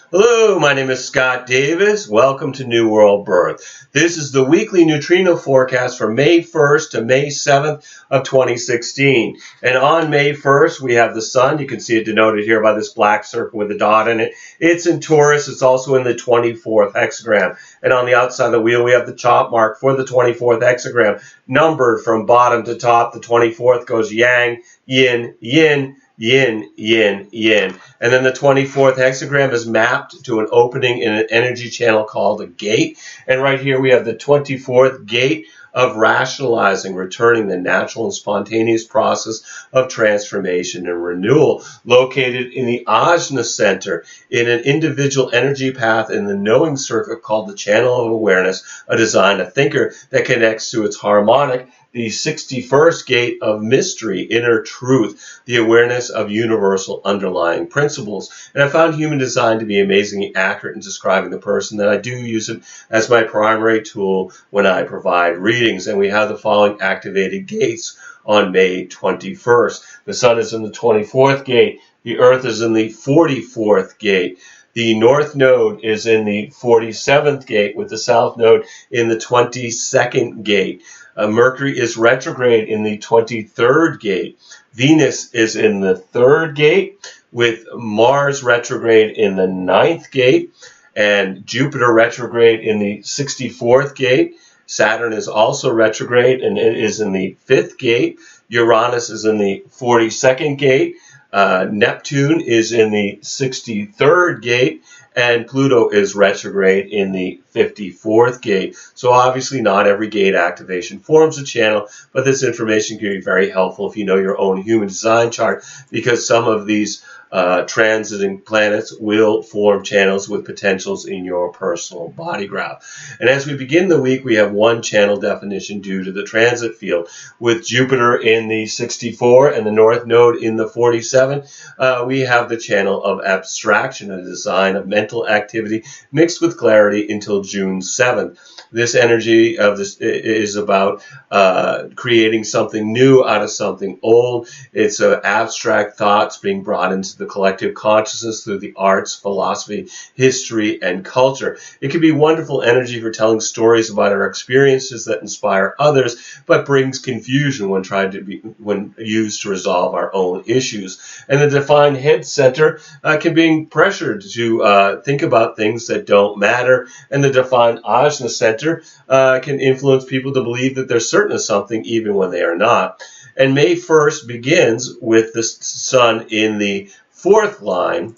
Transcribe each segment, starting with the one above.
Hello, my name is Scott Davis. Welcome to New World Birth. This is the weekly neutrino forecast for May 1st to May 7th of 2016. And on May 1st, we have the sun. You can see it denoted here by this black circle with a dot in it. It's in Taurus. It's also in the 24th hexagram. And on the outside of the wheel, we have the chop mark for the 24th hexagram. Numbered from bottom to top, the 24th goes yang, yin, yin, yin, yin, yin. And then the 24th hexagram is mapped to an opening in an energy channel called a gate. And right here we have the 24th gate of rationalizing, returning the natural and spontaneous process of transformation and renewal, located in the ajna center in an individual energy path in the knowing circuit called the channel of awareness, a design, a thinker that connects to its harmonic, the 61st gate of mystery, inner truth, the awareness of universal underlying principles. And I found human design to be amazingly accurate in describing the person, that I do use it as my primary tool when I provide readings. And we have the following activated gates on May 21st. The sun is in the 24th gate. The earth is in the 44th gate. The north node is in the 47th gate, with the south node in the 22nd gate. Mercury is retrograde in the 23rd gate. Venus is in the 3rd gate, with Mars retrograde in the 9th gate, and Jupiter retrograde in the 64th gate. Saturn is also retrograde, and it is in the 5th gate. Uranus is in the 42nd gate. Neptune is in the 63rd gate, and Pluto is retrograde in the 54th gate. So obviously not every gate activation forms a channel, but this information can be very helpful if you know your own human design chart, because some of these transiting planets will form channels with potentials in your personal body graph. And as we begin the week, we have one channel definition due to the transit field. With Jupiter in the 64 and the North Node in the 47, we have the channel of abstraction, a design of mental activity mixed with clarity until June 7th. This energy of this is about creating something new out of something old. It's abstract thoughts being brought into the collective consciousness through the arts, philosophy, history, and culture. It can be wonderful energy for telling stories about our experiences that inspire others, but brings confusion when used to resolve our own issues. And the defined head center can be pressured to think about things that don't matter, and the defined ajna center can influence people to believe that they're certain of something even when they are not. And May 1st begins with the sun in the 4th line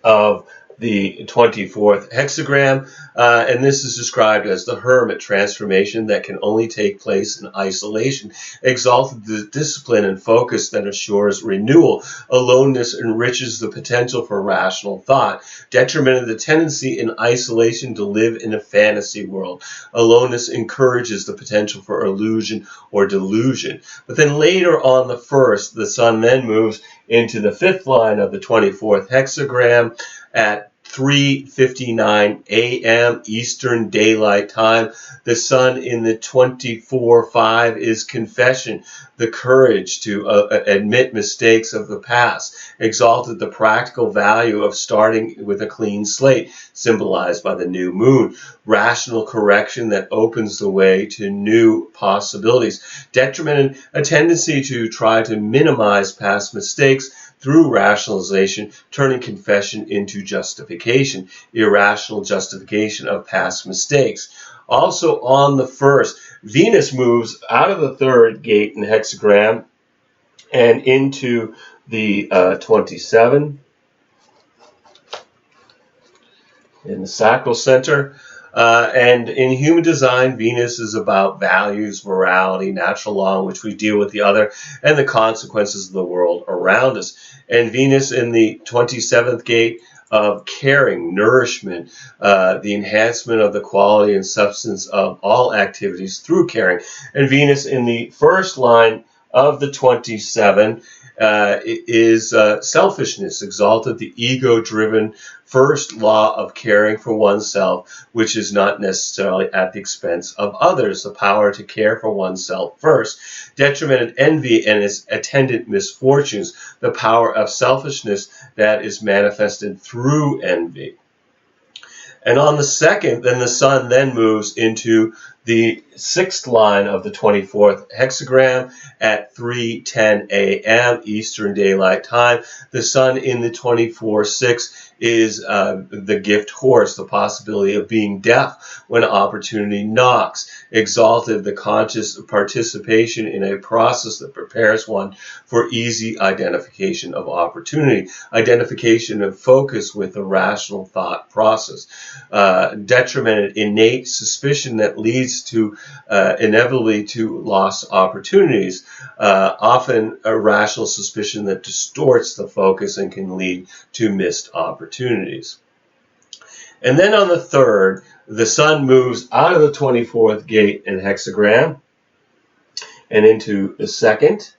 of the 24th hexagram, and this is described as the hermit transformation that can only take place in isolation. Exalted the discipline and focus that assures renewal. Aloneness enriches the potential for rational thought. Detrimented the tendency in isolation to live in a fantasy world. Aloneness encourages the potential for illusion or delusion. But then later on the 1st, the sun then moves into the 5th line of the 24th hexagram at 3:59 a.m. Eastern Daylight Time. The sun in the 24/5 is confession, the courage to admit mistakes of the past. Exalted the practical value of starting with a clean slate, symbolized by the new moon. Rational correction that opens the way to new possibilities. Detrimented a tendency to try to minimize past mistakes through rationalization, turning confession into justification, irrational justification of past mistakes. Also on the 1st, Venus moves out of the 3rd gate in hexagram and into the 27 in the sacral center. And in human design, Venus is about values, morality, natural law in which we deal with the other, and the consequences of the world around us. And Venus in the 27th gate of caring, nourishment, the enhancement of the quality and substance of all activities through caring. And Venus in the 1st line of the 27 is selfishness, exalted the ego-driven first law of caring for oneself, which is not necessarily at the expense of others, the power to care for oneself first. Detrimented envy and its attendant misfortunes, the power of selfishness that is manifested through envy. And on the second, then the sun then moves into the 6th line of the 24th hexagram at 3:10 a.m. Eastern Daylight Time. The sun in the 24/6 is the gift horse, the possibility of being deaf when opportunity knocks. Exalted, the conscious participation in a process that prepares one for easy identification of opportunity, identification of focus with the rational thought process. Detrimented, innate suspicion that leads to inevitably to lost opportunities, often a rational suspicion that distorts the focus and can lead to missed opportunities. And then on the 3rd, the sun moves out of the 24th gate and hexagram and into the 2nd.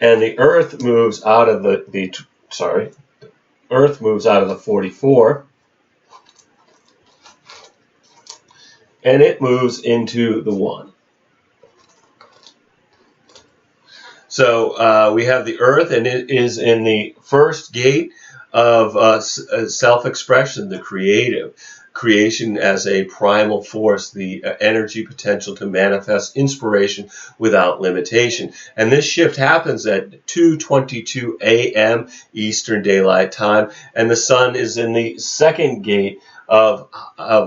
And the Earth moves out of Earth moves out of the 44. And it moves into the 1. So we have the Earth, and it is in the 1st gate of self-expression, the creation as a primal force, the energy potential to manifest inspiration without limitation. And this shift happens at 2:22 a.m. Eastern Daylight Time, and the sun is in the 2nd gate of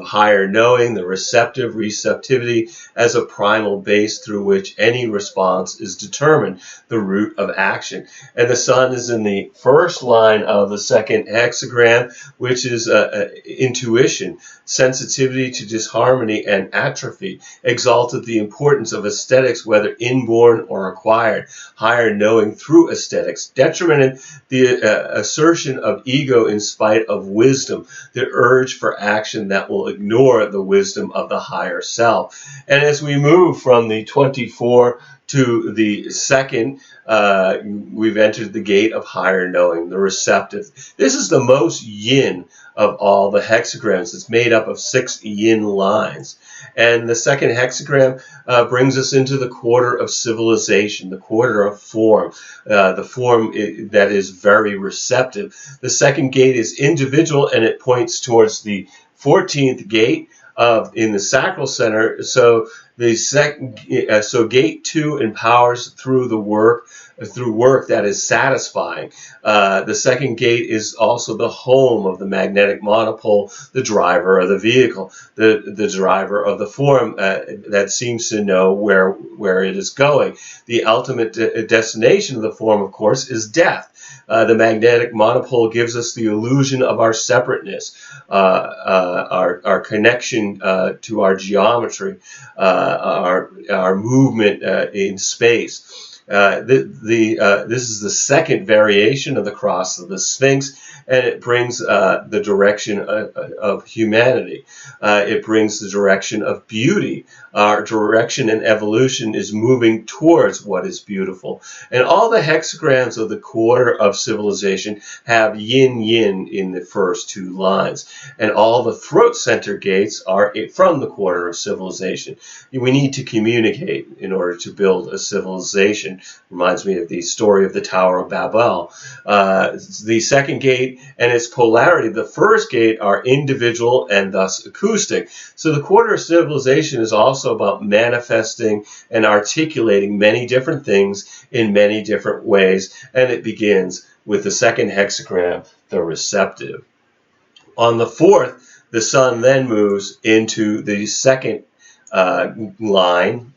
higher knowing, the receptivity as a primal base through which any response is determined, the root of action. And the sun is in the 1st line of the 2nd hexagram, which is intuition, sensitivity to disharmony and atrophy. Exalted, the importance of aesthetics, whether inborn or acquired, higher knowing through aesthetics. Detrimented, the assertion of ego in spite of wisdom, the urge for action that will ignore the wisdom of the higher self. And as we move from the 24 to the 2nd, we've entered the gate of higher knowing, the receptive. This is the most yin of all the hexagrams. It's made up of 6 yin lines. And the 2nd hexagram brings us into the quarter of civilization, the quarter of form, the form that is very receptive. The 2nd gate is individual, and it points towards the 14th gate in the sacral center. So gate 2 empowers through work that is satisfying. The 2nd gate is also the home of the magnetic monopole, the driver of the vehicle, the driver of the form that seems to know where it is going. The ultimate destination of the form, of course, is death. The magnetic monopole gives us the illusion of our separateness, our connection to our geometry, our movement in space. This is the 2nd variation of the cross of the Sphinx, and it brings the direction of humanity. It brings the direction of beauty. Our direction and evolution is moving towards what is beautiful. And all the hexagrams of the quarter of civilization have yin-yin in the first 2 lines. And all the throat center gates are from the quarter of civilization. We need to communicate in order to build a civilization. Reminds me of the story of the Tower of Babel. The 2nd gate and its polarity, the 1st gate, are individual and thus acoustic. So the quarter of civilization is also about manifesting and articulating many different things in many different ways, and it begins with the 2nd hexagram, the receptive. On the 4th, the sun then moves into the 2nd line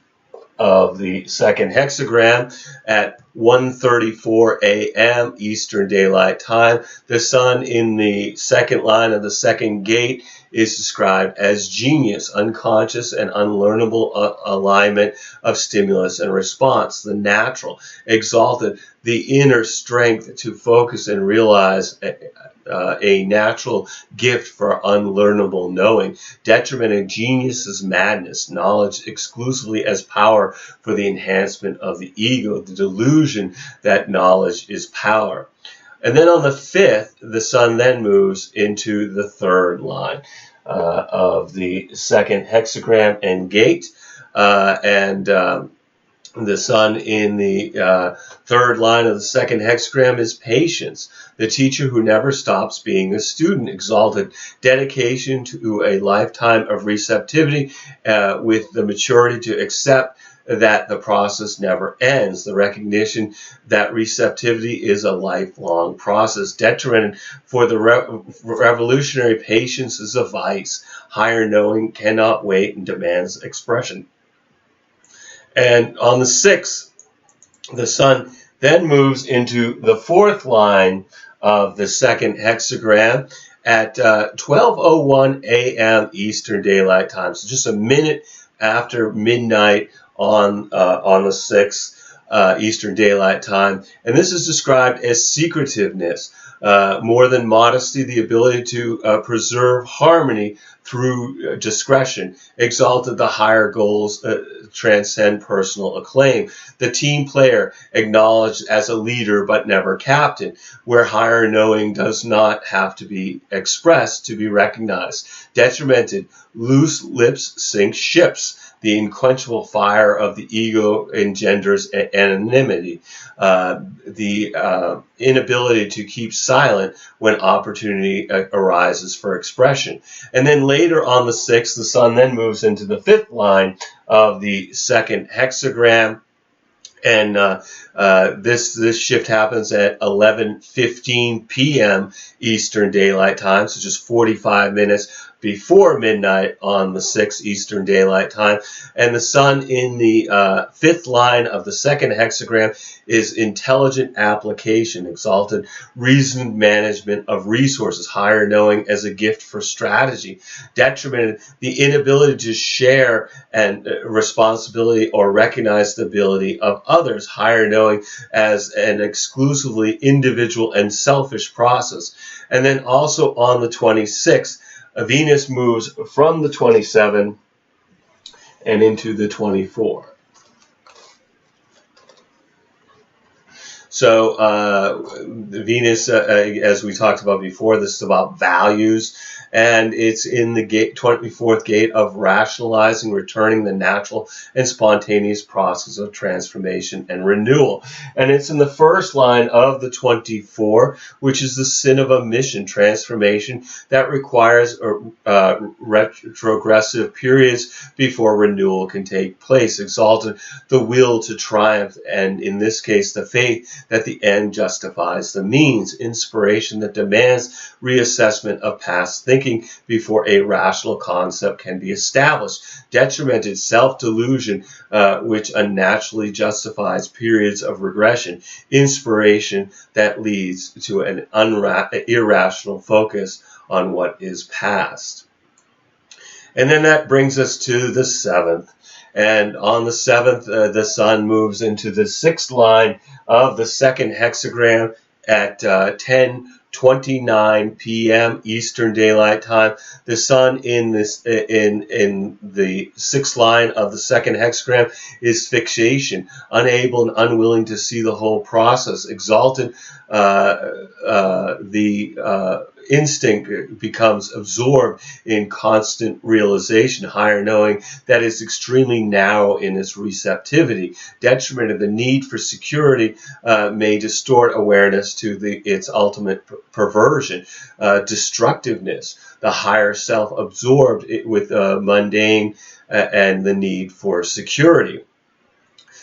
of the 2nd hexagram at 1:34 a.m. Eastern Daylight Time. The sun in the 2nd line of the 2nd gate is described as genius, unconscious and unlearnable alignment of stimulus and response, the natural, exalted, the inner strength to focus and realize a natural gift for unlearnable knowing. Detrimented, genius is madness, knowledge exclusively as power for the enhancement of the ego, the delusion that knowledge is power. And then on the 5th, the sun then moves into the 3rd line of the 2nd hexagram and gate. The sun in the third line of the second hexagram is patience, the teacher who never stops being a student, exalted dedication to a lifetime of receptivity with the maturity to accept that the process never ends, the recognition that receptivity is a lifelong process. Detrimented for the revolutionary, patience is a vice. Higher knowing cannot wait and demands expression. And on the 6th, the sun then moves into the fourth line of the second hexagram at 12:01 a.m. Eastern Daylight Time. So just a minute after midnight on the 6th Eastern Daylight Time. And this is described as secretiveness, more than modesty, the ability to preserve harmony through discretion. Exalted, the higher goals transcend personal acclaim. The team player, acknowledged as a leader but never captain, where higher knowing does not have to be expressed to be recognized. Detrimented, loose lips sink ships. The unquenchable fire of the ego engenders anonymity. The inability to keep silent when opportunity arises for expression. And then later on the 6th, the sun then moves into the fifth line of the second hexagram. And this shift happens at 11:15 p.m. Eastern Daylight Time, so just 45 minutes before midnight on the 6th Eastern Daylight Time. And the sun in the fifth line of the second hexagram is intelligent application, exalted reasoned management of resources, higher knowing as a gift for strategy. Detrimented, the inability to share and responsibility or recognize the ability of others, higher knowing as an exclusively individual and selfish process. And then also on the 26th, Venus moves from the 27 and into the 24. So Venus, as we talked about before, this is about values, and it's in the 24th gate of rationalizing, returning the natural and spontaneous process of transformation and renewal. And it's in the first line of the 24, which is the sin of omission, transformation that requires retrogressive periods before renewal can take place. Exalted, the will to triumph, and in this case, the faith that the end justifies the means. Inspiration that demands reassessment of past thinking before a rational concept can be established. Detrimented, self-delusion, which unnaturally justifies periods of regression. Inspiration that leads to an irrational focus on what is past. And then that brings us to the 7th. And on the 7th, the sun moves into the 6th line of the second hexagram at 10:29 p.m. Eastern Daylight Time. The sun in the 6th line of the second hexagram is fixation, unable and unwilling to see the whole process. Exalted, the instinct becomes absorbed in constant realization, higher knowing that is extremely narrow in its receptivity. Detriment of the need for security may distort awareness to its ultimate perversion. Destructiveness, the higher self absorbed with mundane and the need for security.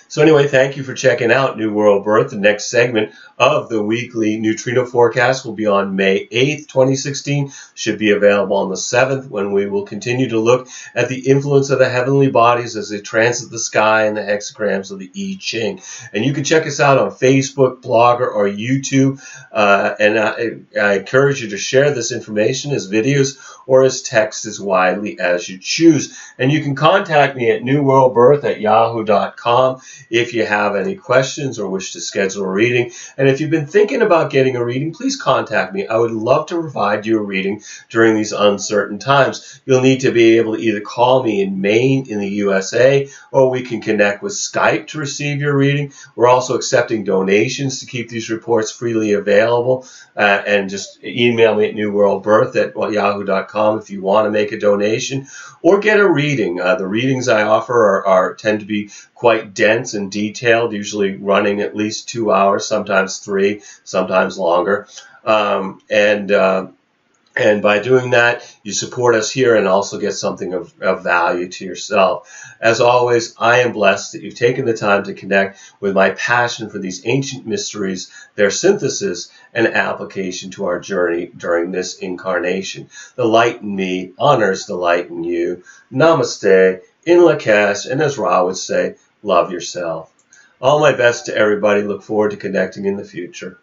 So anyway, thank you for checking out New World Birth. The next segment of the weekly neutrino forecast will be on May 8th, 2016. Should be available on the 7th, when we will continue to look at the influence of the heavenly bodies as they transit the sky and the hexagrams of the I Ching. And you can check us out on Facebook, Blogger, or YouTube. And I encourage you to share this information as videos or as text as widely as you choose. And you can contact me at newworldbirth@yahoo.com if you have any questions or wish to schedule a reading. And if you've been thinking about getting a reading, please contact me. I would love to provide you a reading during these uncertain times. You'll need to be able to either call me in Maine in the USA, or we can connect with Skype to receive your reading. We're also accepting donations to keep these reports freely available. And just email me at newworldbirth@yahoo.com if you want to make a donation or get a reading. The readings I offer tend to be quite dense and detailed, usually running at least 2 hours, sometimes 3, sometimes longer. And by doing that, you support us here and also get something of value to yourself. As always, I am blessed that you've taken the time to connect with my passion for these ancient mysteries, their synthesis and application to our journey during this incarnation. The light in me honors the light in you. Namaste, in Lakesh, and as Ra would say, love yourself. All my best to everybody. Look forward to connecting in the future.